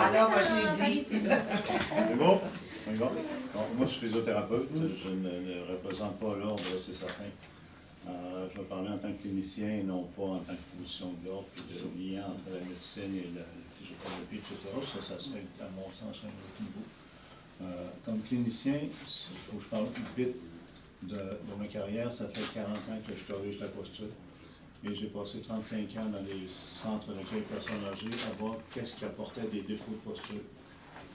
Alors, moi, je l'ai dit. C'est bon? C'est bon? Donc, moi, je suis physiothérapeute. Je ne représente pas l'ordre, c'est certain. Je vais parler en tant que clinicien et non pas en tant que position de l'ordre, puis de lien entre la médecine et la physiothérapie, etc. Ça serait, à mon sens, un autre niveau. Comme clinicien, il faut que je parle vite de ma carrière. Ça fait 40 ans que je corrige la posture. Et j'ai passé 35 ans dans les centres d'accueil personnes âgées à voir qu'est-ce qui apportait des défauts de posture.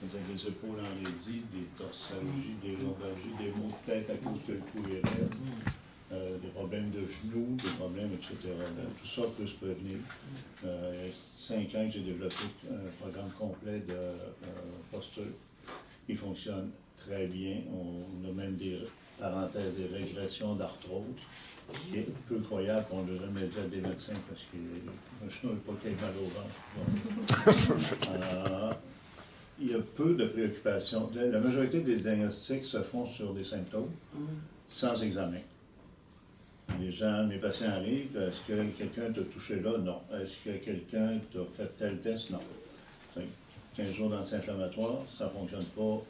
Vous avez des épaules enlaidies, des torsalgies, des lombalgies, des maux de tête à cause que le cou est raide. Des problèmes de genoux, des problèmes, etc. Tout ça peut se prévenir. Il y a 5 ans que j'ai développé un programme complet de posture. Il fonctionne très bien. On a même des parenthèses, des régressions d'arthrose. C'est peu croyable qu'on ne l'a jamais dit à des médecins parce que je n'ai pas qu'il y ait mal au ventre. Il y a peu de préoccupations. La majorité des diagnostics se font sur des symptômes, sans examen. Mes patients arrivent, est-ce que quelqu'un t'a touché là? Non. Est-ce que quelqu'un t'a fait tel test? Non. 15 jours d'anti-inflammatoire, ça ne fonctionne pas, on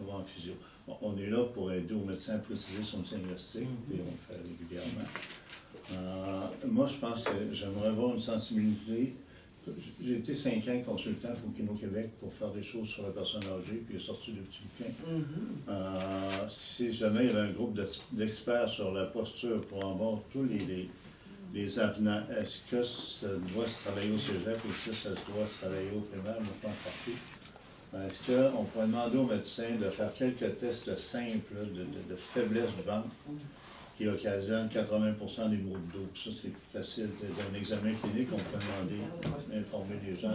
va en physio. Bon, on est là pour aider aux médecins à préciser son diagnostic, et on le fait régulièrement. Moi, je pense que j'aimerais voir une sensibilité. J'ai été 5 ans consultant pour Kino Québec pour faire des choses sur la personne âgée, puis il est sorti de petits bouquins. Si jamais il y avait un groupe d'experts sur la posture pour avoir tous les avenants, est-ce que ça doit se travailler au cégep ou si ça doit se travailler au primaire, moi je pense partout. Est-ce qu'on pourrait demander aux médecins de faire quelques tests simples de faiblesse du ventre qui occasionnent 80% des maux de dos? Ça, c'est facile. Dans un examen clinique, on peut demander, informer les gens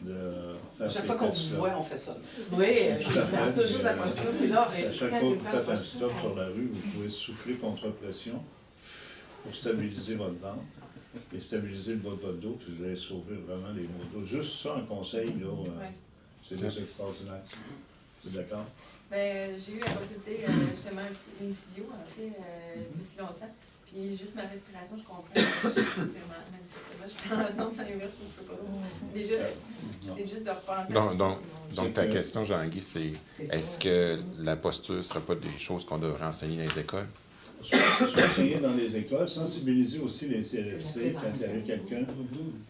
de faire chaque fois qu'on vous voit, on fait ça. Oui, je fais toujours de la posture. Puis là, à chaque fois que vous faites un stop sur la rue, vous pouvez souffler contre pression pour stabiliser votre ventre et stabiliser le bas de votre dos, puis vous allez sauver vraiment les maux de dos. Juste ça, un conseil, là, c'est juste extraordinaire. Tu es d'accord? Ben, j'ai eu à consulter justement une physio, en fait, depuis si longtemps. Puis juste ma respiration, je comprends. Je suis dans le sens inverse, je ne peux pas. Déjà, c'est juste de repenser. Donc ta question, Jean-Guy, c'est est-ce que la posture ne serait pas des choses qu'on devrait enseigner dans les écoles? Enseigner dans les écoles, sensibiliser aussi les CLSC quand il y avait quelqu'un,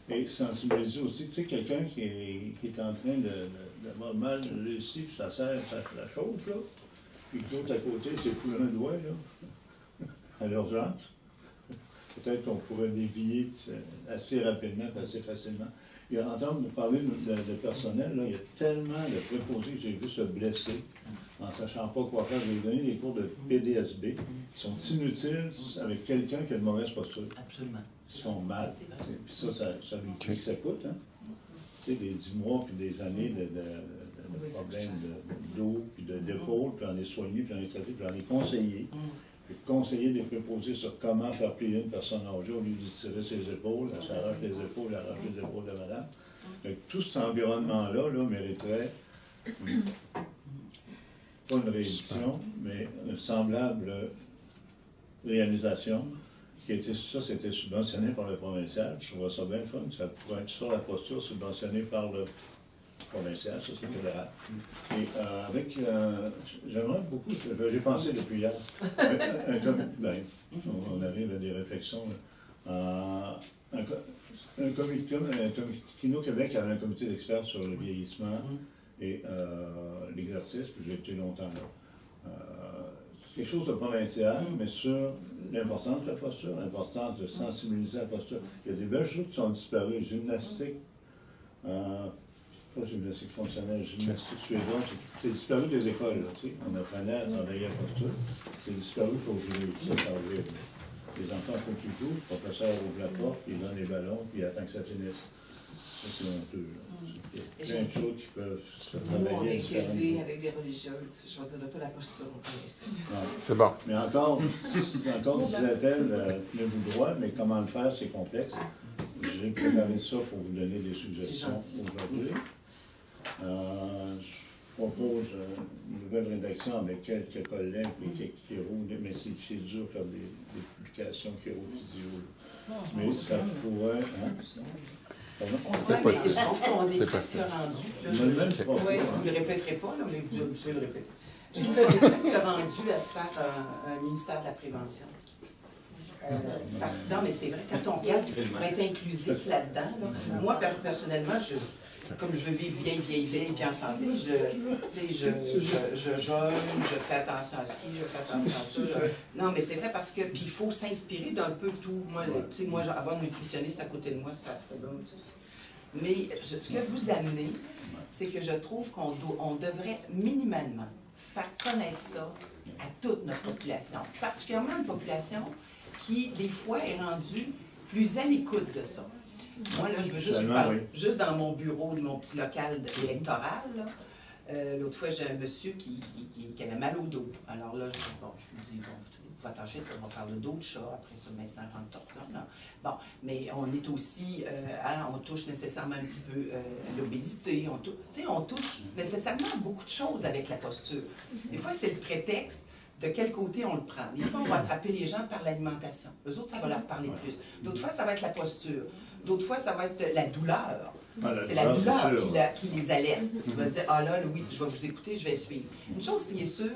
et sensibiliser aussi, tu sais, quelqu'un qui est en train d'avoir mal ici, puis ça serre, la chauffe, là, puis l'autre à côté, c'est foulé un doigt, là, à l'urgence. Peut-être qu'on pourrait dévier assez rapidement, assez facilement. Et en termes de parler de personnel, là, il y a tellement de préposés que j'ai vu se blesser en ne sachant pas quoi faire. J'ai donné des cours de PDSB qui sont inutiles avec quelqu'un qui a de mauvaise posture. Absolument. Ils sont mal. Puis ça lui dit que ça coûte, hein? Tu sais, des 10 mois puis des années de problèmes de dos, puis d'épaule, puis on est soigné, puis on est traité, puis on est conseillé. Puis conseiller des préposés sur comment faire plier une personne âgée au lieu de tirer ses épaules, elle s'arrache les épaules, elle arrache les épaules de madame. Donc, tout cet environnement-là mériterait pas une réédition, mais une semblable réalisation qui était, ça, c'était subventionné par le provincial. Je trouve ça bien fun. Ça pourrait être sur la posture subventionnée par le provincial, ça c'est fédéral. Et j'aimerais beaucoup, j'ai pensé depuis hier, on arrive à des réflexions. Un comité Kino Québec avait un comité d'experts sur le vieillissement et l'exercice, puis j'ai été longtemps là. C'est quelque chose de provincial, mais sur l'importance de la posture, l'importance de sensibiliser la posture. Il y a des belles choses qui sont disparues, gymnastique, pas gymnastique fonctionnelle, gymnastique suédoise, c'est disparu des écoles, là, tu sais. On apprenait à travailler la posture, c'est disparu pour jouer, ça arrive. Les enfants font qu'ils jouent, le professeur ouvre la porte, puis il donne les ballons, puis il attend que ça finisse. Ça, c'est honteux, là. Il y a plein de choses qui peuvent se travailler. Nous, on est élevés avec des religieuses. Je ne vais pas la posture, on connaît ça. C'est bon. Mais encore disait-elle, tenez-vous droit, mais comment le faire, c'est complexe. J'ai préparé ça pour vous donner des suggestions aujourd'hui. Je propose une nouvelle rédaction avec quelques collègues et quelques chiro, mais c'est dur de faire des publications chiro-physio. Mais ça pourrait... Hein? C'est possible. Je trouve qu'on est C'est presque possible. rendu. Là, Je ne l'aime pas. Oui. je ne le répéterai pas, là, mais vous pouvez le répéter. Je trouve qu'on est presque rendu à se faire un ministère de la prévention. Non, mais c'est vrai, quand on regarde ce qui pourrait être inclusif là-dedans, là, moi, personnellement, comme je veux vivre vieille, bien en santé, je jeûne, je fais attention à ci, je fais attention à ça. Non, mais c'est vrai parce que, puis il faut s'inspirer d'un peu tout. Moi, avoir un nutritionniste à côté de moi, ça ferait bon. Mais ce que vous amenez, c'est que je trouve qu'on devrait minimalement faire connaître ça à toute notre population, particulièrement une population qui, des fois, est rendue plus à l'écoute de ça. Moi, là, je veux juste parler, juste dans mon bureau de mon petit local électoral, l'autre fois, j'ai un monsieur qui avait mal au dos. Alors là, je lui dis, bon, vous attachez, on va parler d'autres chats, après ça, maintenant, rentre là. Bon, mais on est aussi, on touche nécessairement un petit peu l'obésité, on touche nécessairement beaucoup de choses avec la posture. Des fois, c'est le prétexte de quel côté on le prend. Des fois, on va attraper les gens par l'alimentation. Eux autres, ça va leur parler de plus. D'autres fois, ça va être la posture. D'autres fois, ça va être la douleur. C'est la douleur qui les alerte. Qui va dire, ah là, oui, je vais vous écouter, je vais suivre. Une chose qui est sûre,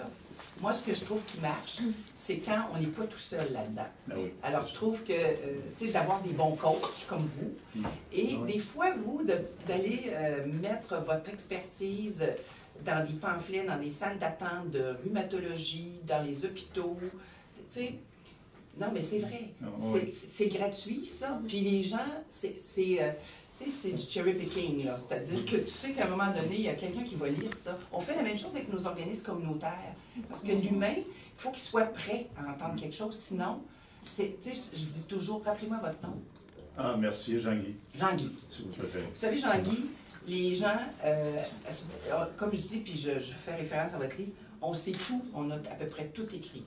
moi, ce que je trouve qui marche, c'est quand on n'est pas tout seul là-dedans. Alors, je trouve que, tu sais, d'avoir des bons coachs comme vous, et des fois, vous, d'aller mettre votre expertise dans des pamphlets, dans des salles d'attente de rhumatologie, dans les hôpitaux, tu sais. Non, mais c'est vrai. C'est gratuit, ça. Puis les gens, c'est du cherry picking, là. C'est-à-dire que tu sais qu'à un moment donné, il y a quelqu'un qui va lire ça. On fait la même chose avec nos organismes communautaires. Parce que l'humain, il faut qu'il soit prêt à entendre quelque chose. Sinon, je dis toujours, rappelez-moi votre nom. Ah, merci, Jean-Guy. Jean-Guy. Si vous préférez. Vous savez, Jean-Guy, les gens, comme je dis, puis je fais référence à votre livre, on sait tout, on a à peu près tout écrit.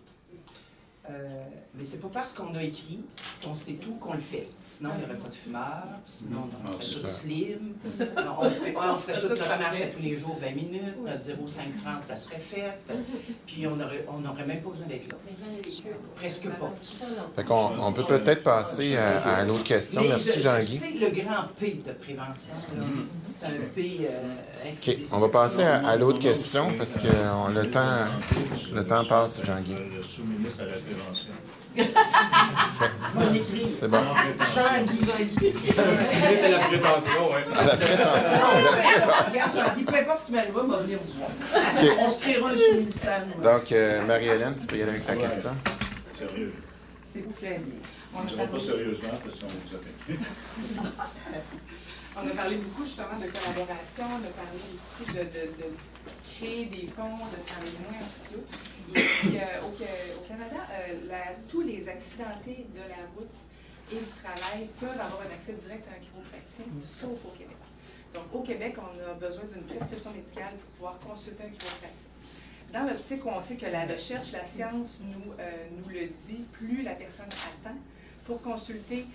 Mais c'est pas parce qu'on a écrit qu'on sait tout qu'on le fait. Sinon, il n'y aurait pas de fumeurs, sinon on serait tous slim, on ferait toute notre marche à tous les jours 20 minutes, notre 0,530, ça serait fait, puis on n'aurait même pas besoin d'être là. Presque pas. Fait qu'on peut peut-être passer à l'autre question. Merci, Jean-Guy. Tu sais, le grand P de prévention, c'est un P OK, on va passer à l'autre question parce que le temps passe, Jean-Guy. Le sous-ministre à la prévention. On écrit. C'est bon. Jean-Guy. C'est la prétention, oui. À la prétention. Regarde, Jean-Guy, peu importe ce qui m'arrive, on va venir vous voir. OK. On se créera un sous-ministère. Donc, Marie-Hélène, tu peux y aller avec ta question. Sérieux. C'est très bien. On ne dira pas sérieusement parce qu'on vous appelle. On a parlé beaucoup justement de collaboration, on a parlé aussi de créer des ponts, de faire les liens sociaux. Et puis au Canada, tous les accidentés de la route et du travail peuvent avoir un accès direct à un chiropraticien, sauf au Québec. Donc au Québec, on a besoin d'une prescription médicale pour pouvoir consulter un chiropraticien. Dans l'optique où on sait que la recherche, la science nous le dit, plus la personne attend pour consulter,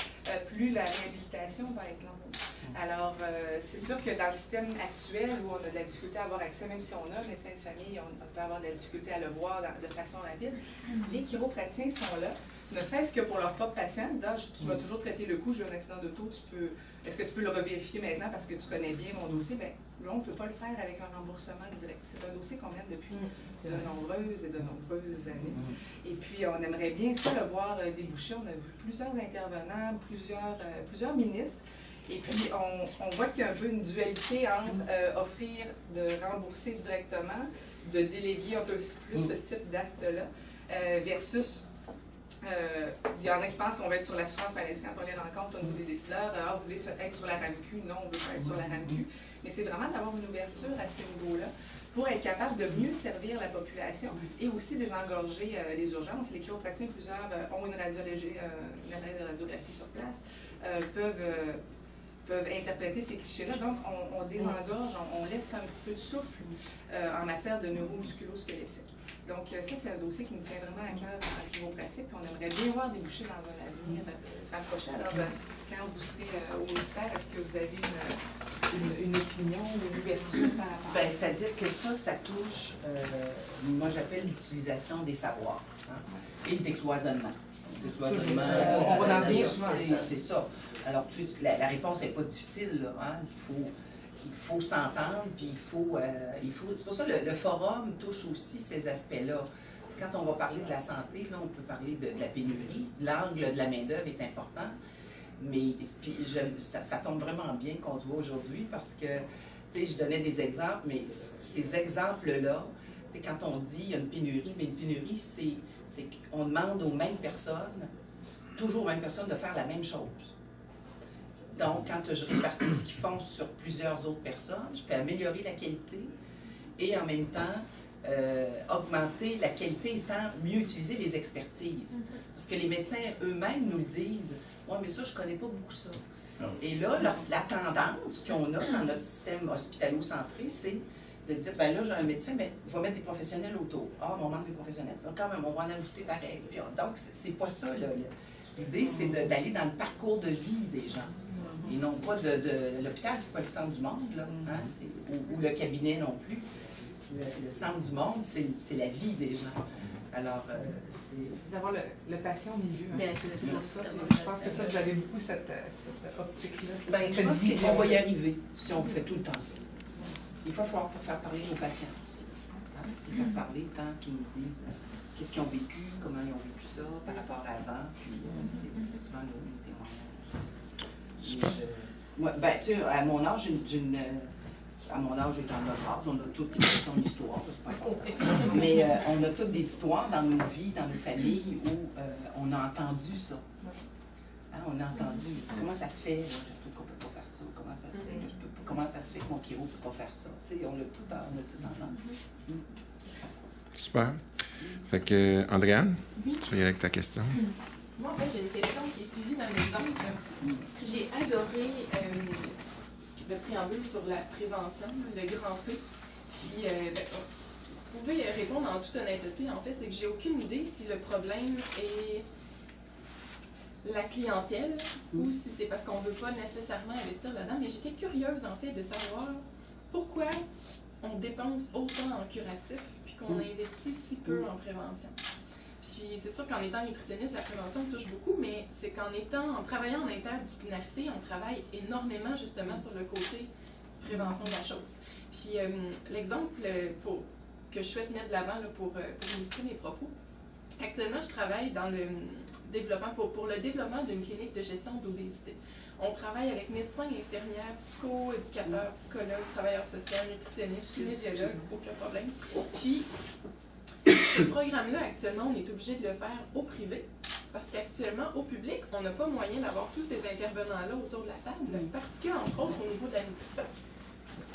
plus la réhabilitation va être longue. Alors, c'est sûr que dans le système actuel, où on a de la difficulté à avoir accès, même si on a un médecin de famille, on peut avoir de la difficulté à le voir de façon rapide, les chiropraticiens sont là, ne serait-ce que pour leurs propres patients, disant tu vas toujours traiter le coup, j'ai un accident d'auto, est-ce que tu peux le revérifier maintenant parce que tu connais bien mon dossier? Bien, là, on ne peut pas le faire avec un remboursement direct. C'est un dossier qu'on mène depuis de nombreuses et de nombreuses années. Et puis, on aimerait bien ça, le voir déboucher. On a vu plusieurs intervenants, plusieurs ministres. Et puis, on voit qu'il y a un peu une dualité entre offrir de rembourser directement, de déléguer un peu plus ce type d'acte-là, versus, il y en a qui pensent qu'on va être sur l'assurance maladie quand on les rencontre au niveau des décideurs. Vous voulez être sur la RAMQ? Non, on veut pas être sur la RAMQ. Mais c'est vraiment d'avoir une ouverture à ces niveaux-là pour être capable de mieux servir la population et aussi désengorger les urgences. Les chiropraticiens, plusieurs ont une radiologie, une appareil de radiographie sur place, peuvent interpréter ces clichés-là. Donc, on désengorge, on laisse un petit peu de souffle en matière de neuromusculo-squelettique. Donc, ça, c'est un dossier qui nous tient vraiment à cœur en chiropratique. Puis on aimerait bien voir déboucher dans un avenir rapproché. Alors, quand vous serez au ministère, est-ce que vous avez une opinion, une ouverture par rapport à ça? C'est-à-dire que ça touche, moi j'appelle l'utilisation des savoirs et le décloisonnement. On va en venir souvent. C'est ça. Alors, la réponse n'est pas difficile, là, hein? Il faut s'entendre, puis il faut c'est pour ça que le forum touche aussi ces aspects-là. Quand on va parler de la santé, là, on peut parler de la pénurie. L'angle de la main-d'œuvre est important, mais puis ça tombe vraiment bien qu'on se voit aujourd'hui parce que, tu sais, je donnais des exemples, mais ces exemples-là, tu sais, quand on dit il y a une pénurie, mais une pénurie, c'est qu'on demande aux mêmes personnes, toujours aux mêmes personnes, de faire la même chose. Donc, quand je répartis ce qu'ils font sur plusieurs autres personnes, je peux améliorer la qualité et en même temps augmenter la qualité étant mieux utiliser les expertises. Parce que les médecins eux-mêmes nous le disent. « Ouais, mais ça, je ne connais pas beaucoup ça. » Et là, la tendance qu'on a dans notre système hospitalo-centré, c'est de dire, ben là, j'ai un médecin, mais je vais mettre des professionnels autour. Ah, mais on manque des professionnels. Donc, quand même, on va en ajouter pareil. Puis, donc, c'est pas ça, là. L'idée, c'est d'aller dans le parcours de vie des gens. Et non pas l'hôpital, c'est pas le centre du monde, là, hein, ou le cabinet non plus. Le centre du monde, c'est la vie des gens. Alors, c'est d'avoir le patient au milieu. Bien, C'est pour ça. Je pense que ça, vous avez beaucoup cette optique-là. Ben, je pense qu'on va y arriver si on fait tout le temps ça. Il faut falloir faire parler nos patients aussi. Hein? Et faire parler tant qu'ils nous disent qu'est-ce qu'ils ont vécu, comment ils ont vécu ça par rapport à avant. Puis, c'est souvent nos témoignages. Super. Moi, ben, tu sais, à mon âge, à mon âge et dans notre âge, on a toutes son histoire, c'est pas important. Mais on a toutes des histoires dans nos vies, dans nos familles, où on a entendu ça. Hein, on a entendu comment ça se fait, je trouve qu'on ne peut pas faire ça, comment ça se fait que je peux pas, comment ça se fait que mon chiro ne peut pas faire ça. Tu sais, on a tout entendu. Super. Fait que, Andréane, tu vas y aller avec ta question. Moi, en fait, j'ai une question qui est suivie d'un exemple. J'ai adoré le préambule sur la prévention, le grand P. Puis, vous pouvez répondre en toute honnêteté. En fait, c'est que j'ai aucune idée si le problème est la clientèle ou si c'est parce qu'on ne veut pas nécessairement investir là-dedans. Mais j'étais curieuse, en fait, de savoir pourquoi on dépense autant en curatif puis qu'on investit si peu en prévention. Puis c'est sûr qu'en étant nutritionniste, la prévention touche beaucoup, mais c'est en travaillant en interdisciplinarité, on travaille énormément justement sur le côté prévention de la chose. Puis l'exemple que je souhaite mettre de l'avant pour illustrer mes propos, actuellement je travaille dans le développement, pour le développement d'une clinique de gestion d'obésité. On travaille avec médecins, infirmières, psycho-éducateurs, psychologues, travailleurs sociaux, nutritionnistes, kinésiologues, aucun problème. Puis ce programme-là, actuellement, on est obligé de le faire au privé parce qu'actuellement, au public, on n'a pas moyen d'avoir tous ces intervenants-là autour de la table parce qu'entre autres, au niveau de la nutrition,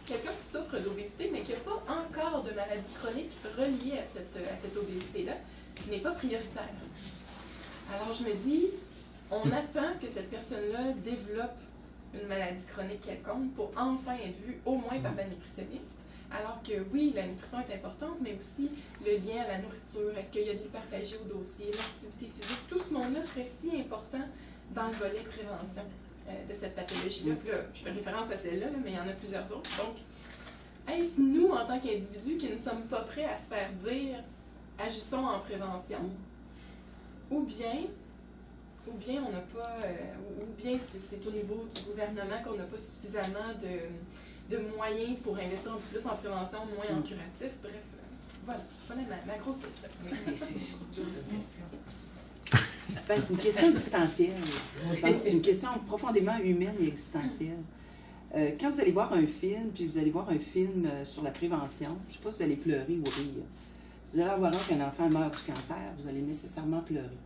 quelqu'un qui souffre d'obésité mais qui n'a pas encore de maladie chronique reliée à cette obésité-là n'est pas prioritaire. Alors, je me dis, on attend que cette personne-là développe une maladie chronique quelconque pour enfin être vue au moins par la nutritionniste. Alors que oui, la nutrition est importante, mais aussi le lien à la nourriture, est-ce qu'il y a de l'hyperphagie au dossier, l'activité physique, tout ce monde-là serait si important dans le volet prévention de cette pathologie-là. Là, je fais référence à celle-là, mais il y en a plusieurs autres. Donc, est-ce nous, en tant qu'individus, qui ne sommes pas prêts à se faire dire « agissons en prévention » ou bien on n'a pas, ou bien c'est au niveau du gouvernement qu'on n'a pas suffisamment de moyens pour investir un peu plus en prévention, moins en curatif. Bref, voilà ma grosse question. C'est une question existentielle. Je pense que c'est une question profondément humaine et existentielle. Quand vous allez voir un film, puis vous allez voir un film sur la prévention, je ne sais pas si vous allez pleurer ou rire. Si vous allez voir qu'un enfant meurt du cancer, vous allez nécessairement pleurer.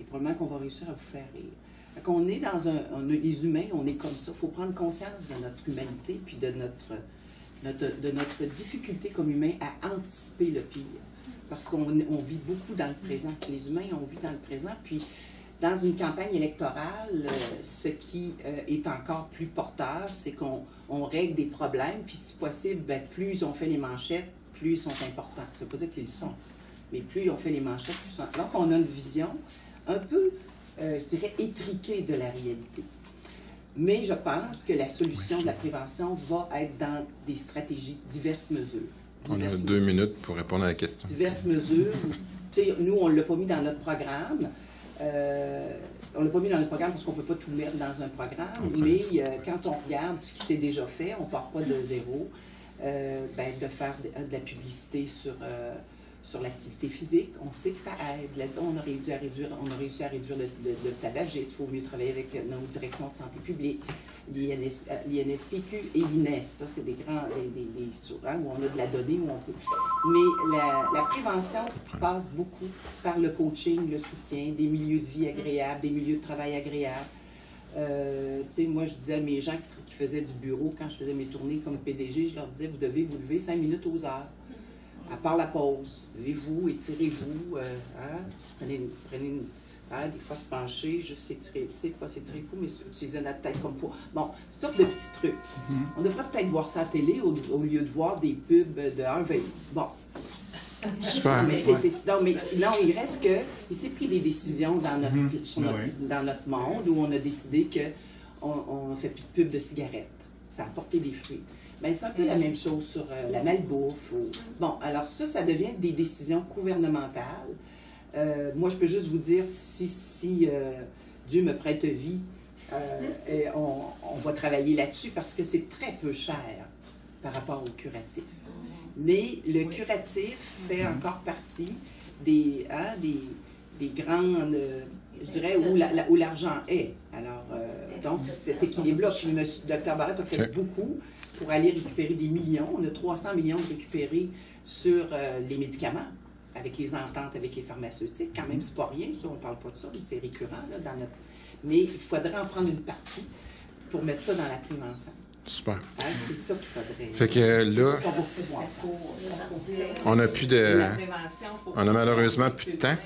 Et probablement qu'on va réussir à vous faire rire. On est les humains, on est comme ça. Il faut prendre conscience de notre humanité puis de notre difficulté comme humains à anticiper le pire. Parce qu'on vit beaucoup dans le présent. Les humains, on vit dans le présent. Puis, dans une campagne électorale, ce qui est encore plus porteur, c'est qu'on règle des problèmes. Puis, si possible, plus on fait les manchettes, plus ils sont importants. Ça ne veut pas dire qu'ils le sont. Mais plus on fait les manchettes, plus on... Donc, on a une vision un peu... je dirais, étriquée de la réalité. Mais je pense que la solution de la prévention va être dans des stratégies, diverses mesures. On a 2 minutes pour répondre à la question. Diverses mesures. Nous, on ne l'a pas mis dans notre programme. on l'a pas mis dans le programme parce qu'on ne peut pas tout mettre dans un programme, mais quand on regarde ce qui s'est déjà fait, on ne part pas de zéro, de faire de la publicité sur l'activité physique. On sait que ça aide. Là-dedans, on a réussi à réduire le tabagisme. Il faut mieux travailler avec nos directions de santé publique, l'INSPQ et l'INES. Ça, c'est des grands, où on a de la donnée, où on peut. Mais la prévention passe beaucoup par le coaching, le soutien, des milieux de vie agréables, des milieux de travail agréables. Moi, je disais à mes gens qui faisaient du bureau, quand je faisais mes tournées comme PDG, je leur disais, vous devez vous lever 5 minutes aux heures. À part la pause, levez-vous, étirez-vous, prenez des fois se pencher, juste s'étirer, pas s'étirer le cou, mais utiliser notre tête comme poids. Bon, c'est sorte de petits trucs. On devrait peut-être voir ça à la télé au lieu de voir des pubs de Harvey's. Bon. Super. Mais, non, il reste que, il s'est pris des décisions dans notre monde où on a décidé qu'on ne fait plus de pub de cigarettes. Ça a apporté des fruits. Bien, c'est un peu la même chose sur la malbouffe. Bon, alors ça devient des décisions gouvernementales. Moi, je peux juste vous dire, si Dieu me prête vie, et on va travailler là-dessus parce que c'est très peu cher par rapport au curatif. Mais le curatif fait encore partie des grandes, je dirais, où l'argent est. Alors, donc, cet équilibre-là, puis le Dr Barrett a fait beaucoup pour aller récupérer des millions. On a 300 millions de récupérés sur les médicaments, avec les ententes avec les pharmaceutiques. Quand même, c'est pas rien, ça, on ne parle pas de ça, mais c'est récurrent là, dans notre... Mais il faudrait en prendre une partie pour mettre ça dans la prévention. Super. C'est ça qu'il faudrait. Fait que là, on n'a plus de... On a malheureusement plus de temps.